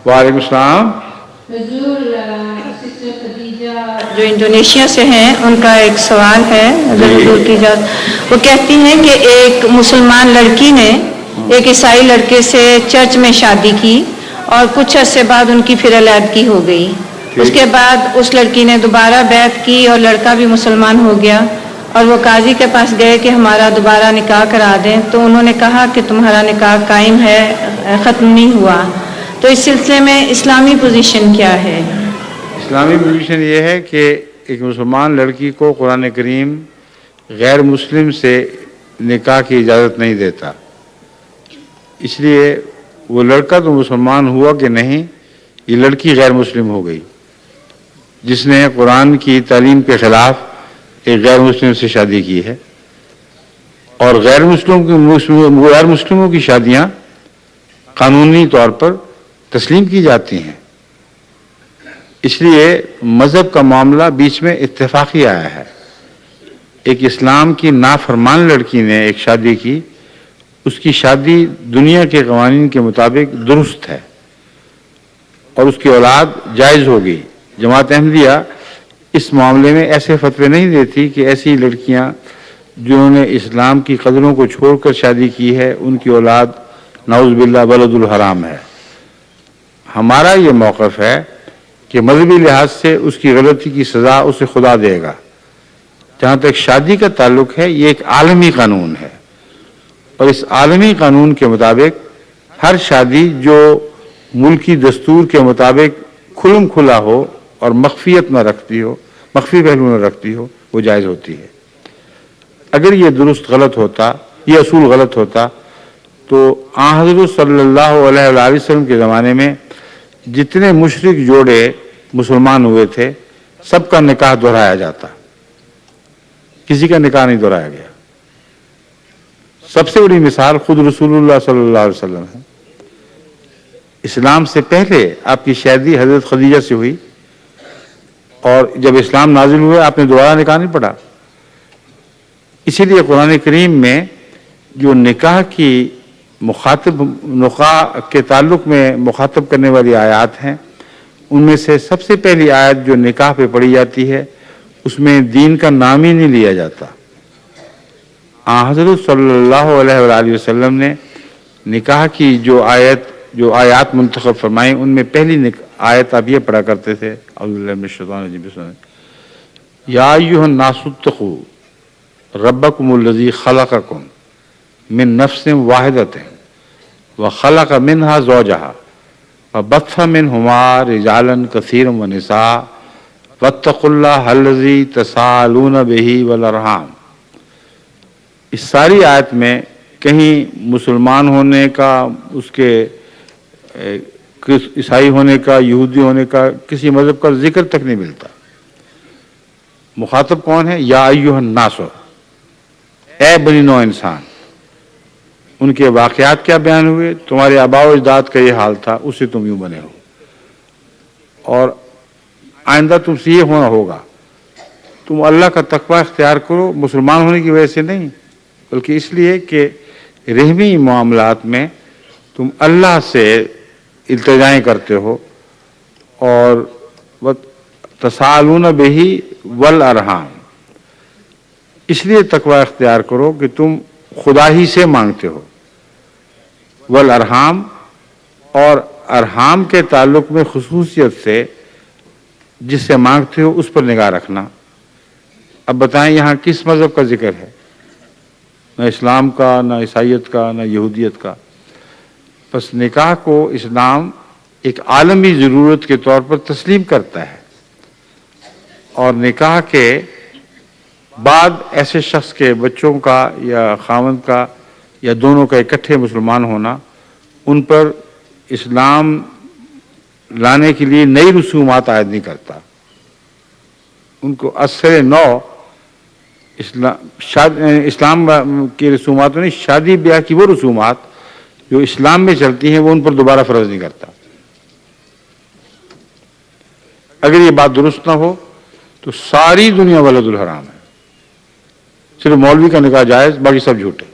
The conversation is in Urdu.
وعلیکم السلام. حضور سسٹر خدیجہ جو انڈونیشیا سے ہیں ان کا ایک سوال ہے حضور کی اجازت. وہ کہتی ہیں کہ ایک مسلمان لڑکی نے ایک عیسائی لڑکے سے چرچ میں شادی کی اور کچھ عرصے بعد ان کی پھر علیحدگی ہو گئی. اس کے بعد اس لڑکی نے دوبارہ بیعت کی اور لڑکا بھی مسلمان ہو گیا اور وہ قاضی کے پاس گئے کہ ہمارا دوبارہ نکاح کرا دیں. تو انہوں نے کہا کہ تمہارا نکاح قائم ہے، ختم نہیں ہوا. تو اس سلسلے میں اسلامی پوزیشن کیا ہے؟ اسلامی پوزیشن یہ ہے کہ ایک مسلمان لڑکی کو قرآن کریم غیر مسلم سے نکاح کی اجازت نہیں دیتا. اس لیے وہ لڑکا تو مسلمان ہوا کہ نہیں، یہ لڑکی غیر مسلم ہو گئی جس نے قرآن کی تعلیم کے خلاف ایک غیر مسلم سے شادی کی ہے. اور غیر مسلموں کی شادیاں قانونی طور پر تسلیم کی جاتی ہیں. اس لیے مذہب کا معاملہ بیچ میں اتفاقی آیا ہے. ایک اسلام کی نافرمان لڑکی نے ایک شادی کی، اس کی شادی دنیا کے قوانین کے مطابق درست ہے اور اس کی اولاد جائز ہو گئی. جماعت احمدیہ اس معاملے میں ایسے فتوے نہیں دیتی کہ ایسی لڑکیاں جنہوں نے اسلام کی قدروں کو چھوڑ کر شادی کی ہے ان کی اولاد نعوذ باللہ بلد الحرام ہے. ہمارا یہ موقف ہے کہ مذہبی لحاظ سے اس کی غلطی کی سزا اسے خدا دے گا. جہاں تک شادی کا تعلق ہے، یہ ایک عالمی قانون ہے اور اس عالمی قانون کے مطابق ہر شادی جو ملکی دستور کے مطابق کھلم کھلا ہو اور مخفی پہلو نہ رکھتی ہو وہ جائز ہوتی ہے. اگر یہ غلط ہوتا، یہ اصول غلط ہوتا تو حضرت صلی اللہ علیہ وآلہ وسلم کے زمانے میں جتنے مشرک جوڑے مسلمان ہوئے تھے سب کا نکاح دہرایا جاتا، کسی کا نکاح نہیں دہرایا گیا. سب سے بڑی مثال خود رسول اللہ صلی اللہ علیہ وسلم ہے. اسلام سے پہلے آپ کی شادی حضرت خدیجہ سے ہوئی اور جب اسلام نازل ہوئے آپ نے دوبارہ نکاح نہیں پڑھا. اسی لیے قرآن کریم میں جو نکاح کے تعلق میں مخاطب کرنے والی آیات ہیں ان میں سے سب سے پہلی آیت جو نکاح پہ پڑھی جاتی ہے اس میں دین کا نام ہی نہیں لیا جاتا. حضرت صلی اللہ علیہ وآلہ وسلم نے نکاح کی جو آیات منتخب فرمائیں ان میں پہلی آیت آپ یہ پڑھا کرتے تھے، اعوذ باللہ من الشیطان الرجیم، بسم اللہ، یا ایھا الناس اتقوا ربکم الذی خلقکم من نفس واحدۃ وخلق منها زوجها وبث منهما رجالا كثيرا ونساء واتقوا الله الذی تساءلون به والارحام. اس ساری آیت میں کہیں مسلمان ہونے کا، اس کے عیسائی ہونے کا، یہودی ہونے کا، کسی مذہب کا ذکر تک نہیں ملتا. مخاطب کون ہے؟ یا ایھا الناس، اے بنی نوع انسان. ان کے واقعات کیا بیان ہوئے؟ تمہارے آباء و اجداد کا یہ حال تھا، اس سے تم یوں بنے ہو اور آئندہ تم سے یہ ہونا ہوگا. تم اللہ کا تقوی اختیار کرو، مسلمان ہونے کی وجہ سے نہیں بلکہ اس لیے کہ رحمی معاملات میں تم اللہ سے التجائیں کرتے ہو اور تساءلون بہ والارحام. اس لیے تقوی اختیار کرو کہ تم خدا ہی سے مانگتے ہو. والارحام، اور ارحام کے تعلق میں خصوصیت سے جس سے مانگتے ہو اس پر نگاہ رکھنا. اب بتائیں یہاں کس مذہب کا ذکر ہے؟ نہ اسلام کا، نہ عیسائیت کا، نہ یہودیت کا. بس نکاح کو اسلام ایک عالمی ضرورت کے طور پر تسلیم کرتا ہے اور نکاح کے بعد ایسے شخص کے بچوں کا یا خاوند کا یا دونوں کا اکٹھے مسلمان ہونا، ان پر اسلام لانے کے لیے نئی رسومات عائد نہیں کرتا. ان کو اثر نو اسلام کی رسومات نہیں، شادی بیاہ کی وہ رسومات جو اسلام میں چلتی ہیں وہ ان پر دوبارہ فرض نہیں کرتا. اگر یہ بات درست نہ ہو تو ساری دنیا ولد الحرام ہے. صرف مولوی کا نکاح جائز، باقی سب جھوٹے.